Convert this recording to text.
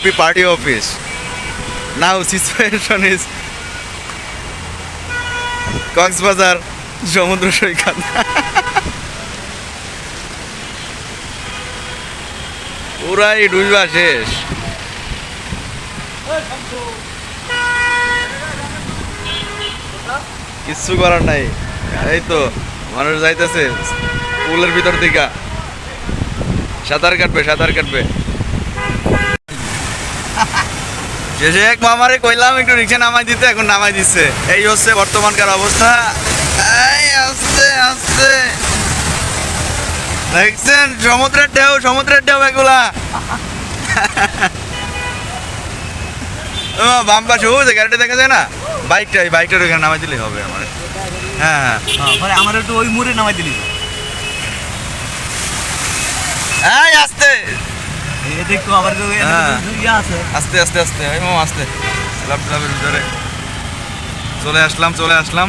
Party office. Now situation is Cox's Bazar সমুদ্র সৈকত। পুরাই ডুবা শেষ। কিচ্ছু করার নাই, এই তো মানুষ যাইতেছে পুলের ভিতর দিকে সাঁতার কাটবে। শেষে এক মামারে কইলাম একটু রিক্সা নামাই দিতে, এখন নামাই দিচ্ছে। এই হচ্ছে বর্তমানকার অবস্থা। এই আস্তে আস্তে দেখছেন সমুদ্রের ঢেউ এগুলা। বাম পাশে যে গাড়িটা দেখা যায় না, বাইকটার ওখানে নামাই দিলেই হবে আমার। হ্যাঁ আমার একটু ওই মুড়ে নামাই দিলি। এই আস্তে দেখো আবার আছে আস্তে ওই মামা আস্তে ক্লাবের ভিতরে চলে আসলাম।